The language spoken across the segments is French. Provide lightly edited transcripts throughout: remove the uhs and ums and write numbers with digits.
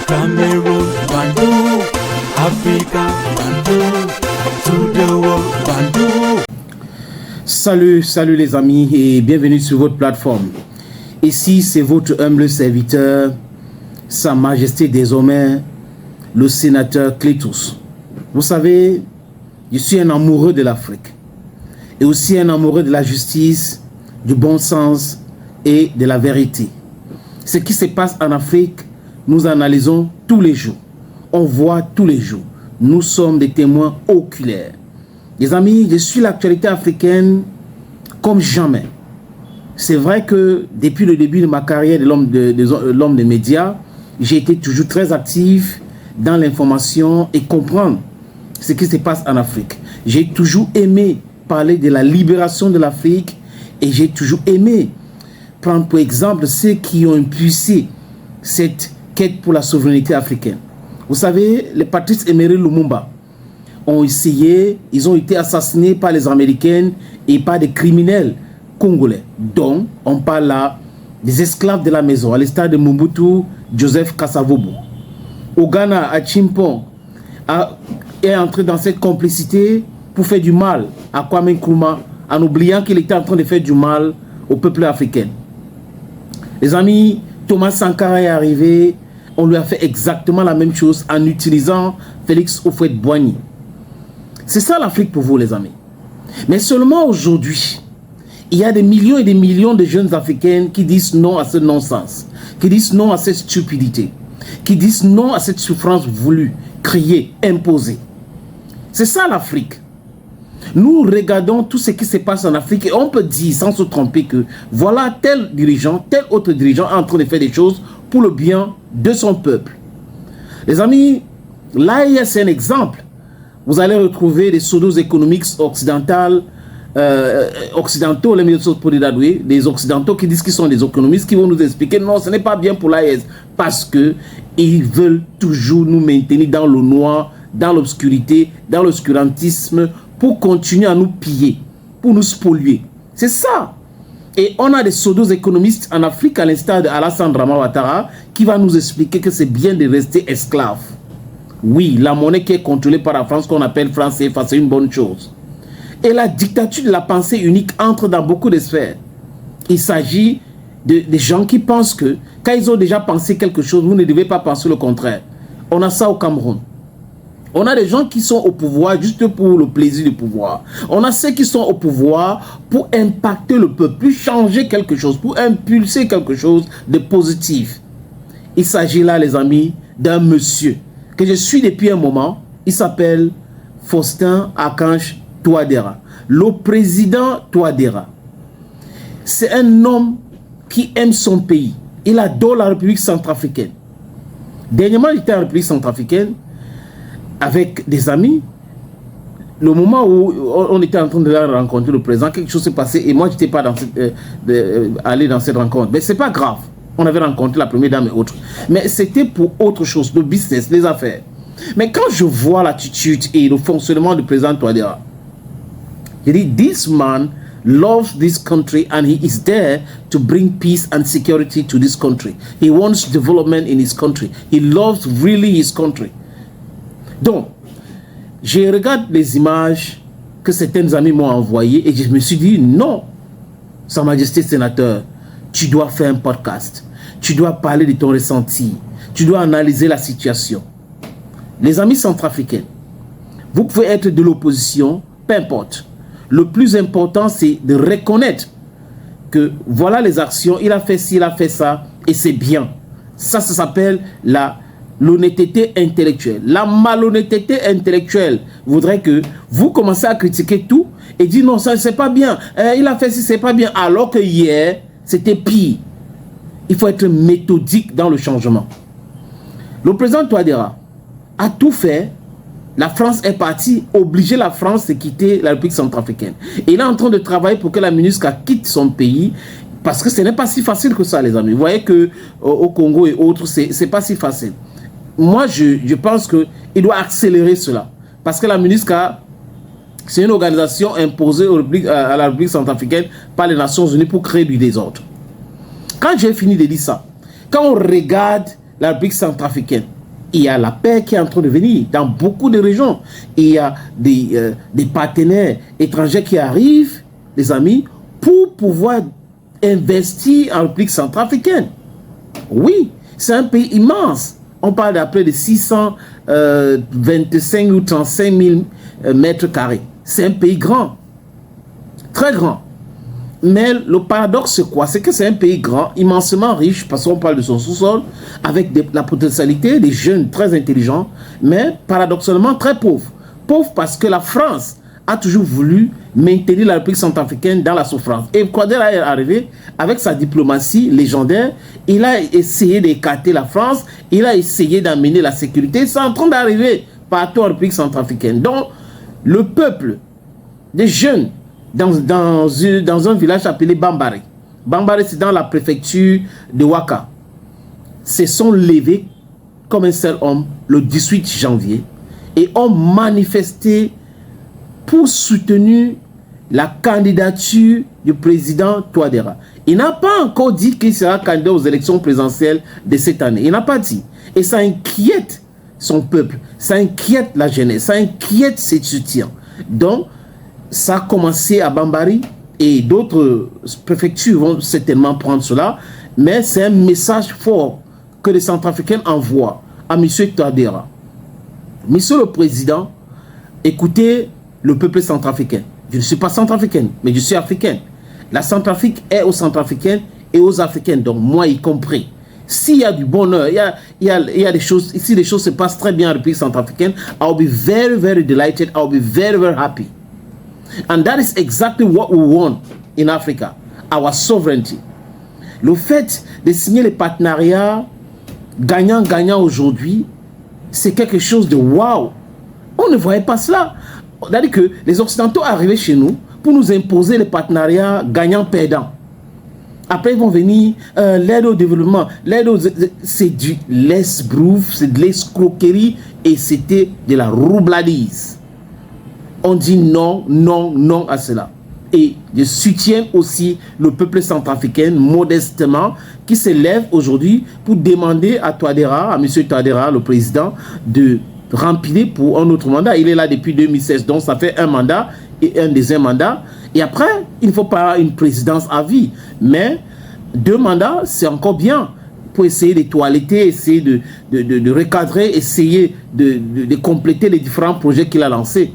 Cameroon, Bandung, Africa, Bandung, to the world, Bandung. Salut les amis et bienvenue sur votre plateforme. Ici c'est votre humble serviteur, Sa Majesté désormais, le sénateur Clétus. Vous savez, je suis un amoureux de l'Afrique et aussi un amoureux de la justice, du bon sens et de la vérité. Ce qui se passe en Afrique, nous analysons tous les jours. On voit tous les jours. Nous sommes des témoins oculaires. Les amis, je suis l'actualité africaine comme jamais. C'est vrai que depuis le début de ma carrière de l'homme des médias, j'ai été toujours très actif dans l'information et comprendre ce qui se passe en Afrique. J'ai toujours aimé parler de la libération de l'Afrique et j'ai toujours aimé prendre pour exemple ceux qui ont impulsé cette quête pour la souveraineté africaine. Vous savez, les Patrice Emery Lumumba ont essayé, ils ont été assassinés par les Américains et par des criminels congolais. Donc, on parle là des esclaves de la maison, à l'instar de Mobutu Joseph Kasavubu. Au Ghana, à Chimpong, est entré dans cette complicité pour faire du mal à Kwame Nkrumah, en oubliant qu'il était en train de faire du mal au peuple africain. Les amis, Thomas Sankara est arrivé, on lui a fait exactement la même chose en utilisant Félix Houphouët-Boigny. C'est ça l'Afrique pour vous, les amis. Mais seulement aujourd'hui, il y a des millions et des millions de jeunes Africains qui disent non à ce non-sens, qui disent non à cette stupidité, qui disent non à cette souffrance voulue, créée, imposée. C'est ça l'Afrique. Nous regardons tout ce qui se passe en Afrique et on peut dire sans se tromper que voilà tel dirigeant, tel autre dirigeant en train de faire des choses pour le bien de son peuple. Les amis, là c'est un exemple. Vous allez retrouver des pseudos économiques occidentaux, les médias des occidentaux qui disent qu'ils sont des économistes, qui vont nous expliquer non, ce n'est pas bien pour l'AES parce que ils veulent toujours nous maintenir dans le noir, dans l'obscurité, dans l'obscurantisme, pour continuer à nous piller, pour nous spolier. C'est ça. Et on a des pseudo-économistes en Afrique, à l'instar de Alassane Dramane Ouattara, qui va nous expliquer que c'est bien de rester esclave. Oui, la monnaie qui est contrôlée par la France, qu'on appelle franc CFA, c'est une bonne chose. Et la dictature de la pensée unique entre dans beaucoup de sphères. Il s'agit de gens qui pensent que, quand ils ont déjà pensé quelque chose, vous ne devez pas penser le contraire. On a ça au Cameroun. On a des gens qui sont au pouvoir juste pour le plaisir du pouvoir. On a ceux qui sont au pouvoir pour impacter le peuple, pour changer quelque chose, pour impulser quelque chose de positif. Il s'agit là, les amis, d'un monsieur que je suis depuis un moment. Il s'appelle Faustin Archange Touadéra, le président Touadéra. C'est un homme qui aime son pays. Il adore la République centrafricaine. Dernièrement, j'étais en République centrafricaine avec des amis. Le moment où on était en train de rencontrer le président, quelque chose s'est passé et moi, je n'étais pas allé dans cette rencontre. Mais ce n'est pas grave. On avait rencontré la première dame et autres. Mais c'était pour autre chose, le business, les affaires. Mais quand je vois l'attitude et le fonctionnement du président Touadéra, je dis, this man loves this country and he is there to bring peace and security to this country. He wants development in his country. He loves really his country. Donc, je regarde les images que certains amis m'ont envoyées et je me suis dit, non, Sa Majesté sénateur, tu dois faire un podcast. Tu dois parler de ton ressenti. Tu dois analyser la situation. Les amis centrafricains, vous pouvez être de l'opposition, peu importe. Le plus important, c'est de reconnaître que voilà les actions, il a fait ci, il a fait ça, et c'est bien. Ça s'appelle l'honnêteté intellectuelle. La malhonnêteté intellectuelle voudrait que vous commencez à critiquer tout et dire non, ça c'est pas bien, il a fait ci, c'est pas bien, alors que hier, c'était pire. Il faut être méthodique dans le changement. Le président Touadéra a tout fait. La France est partie, obliger la France de quitter la République centrafricaine. Et il est en train de travailler pour que la MINUSCA quitte son pays, parce que ce n'est pas si facile que ça, les amis. Vous voyez qu'au Congo et autres, c'est pas si facile. Moi, je pense qu'il doit accélérer cela. Parce que la MINUSCA, c'est une organisation imposée à la République centrafricaine par les Nations Unies pour créer du désordre. Quand j'ai fini de dire ça, quand on regarde la République centrafricaine, il y a la paix qui est en train de venir dans beaucoup de régions. Il y a des partenaires étrangers qui arrivent, les amis, pour pouvoir investir en République centrafricaine. Oui, c'est un pays immense. On parle d'à peu de 625 ou 35 000 mètres carrés. C'est un pays grand, très grand. Mais le paradoxe, c'est quoi? C'est que c'est un pays grand, immensement riche, parce qu'on parle de son sous-sol, avec la potentialité des jeunes très intelligents, mais paradoxalement très pauvres. Pauvres parce que la France a toujours voulu maintenir la République centrafricaine dans la souffrance. Et Touadéra est arrivé avec sa diplomatie légendaire. Il a essayé d'écarter la France, il a essayé d'amener la sécurité. C'est en train d'arriver partout en République centrafricaine. Donc, le peuple des jeunes dans un village appelé Bambari. Bambari, c'est dans la préfecture de Ouaka. Se sont levés comme un seul homme le 18 janvier et ont manifesté pour soutenir la candidature du président Touadéra. Il n'a pas encore dit qu'il sera candidat aux élections présidentielles de cette année. Il n'a pas dit. Et ça inquiète son peuple, ça inquiète la jeunesse, ça inquiète ses soutiens. Donc, ça a commencé à Bambari et d'autres préfectures vont certainement prendre cela, mais c'est un message fort que les Centrafricains envoient à M. Touadéra. Monsieur le Président, écoutez le peuple centrafricain. Je ne suis pas centrafricaine, mais je suis africaine. La Centrafrique est aux Centrafricains et aux Africains, donc moi y compris. S'il y a du bonheur, il y a des choses, si les choses se passent très bien en République centrafricaine, I'll be very, very delighted, I'll be very, very happy. And that is exactly what we want in Africa, our sovereignty. Le fait de signer les partenariats gagnant-gagnant aujourd'hui, c'est quelque chose de wow. On ne voyait pas cela. C'est-à-dire que les Occidentaux arrivaient chez nous pour nous imposer les partenariats gagnant-perdant. Après, ils vont venir l'aide au développement. C'est du l'esbrouf, c'est de l'escroquerie et c'était de la roubladise. On dit non, non, non à cela. Et je soutiens aussi le peuple centrafricain modestement qui se lève aujourd'hui pour demander à Touadéra, à M. Touadéra, le président, de remplir pour un autre mandat. Il est là depuis 2016, donc ça fait un mandat et un deuxième mandat. Et après, il ne faut pas une présidence à vie. Mais 2 mandats, c'est encore bien pour essayer de toiletter, essayer de recadrer, essayer de compléter les différents projets qu'il a lancés.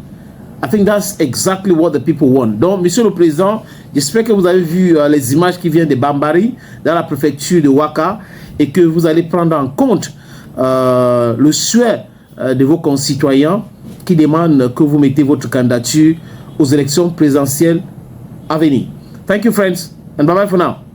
I think that's exactly what the people want. Donc, Monsieur le Président, j'espère que vous avez vu les images qui viennent de Bambari, dans la préfecture de Ouaka, et que vous allez prendre en compte le souhait de vos concitoyens qui demandent que vous mettez votre candidature aux élections présidentielles à venir. Thank you, friends, and bye-bye for now.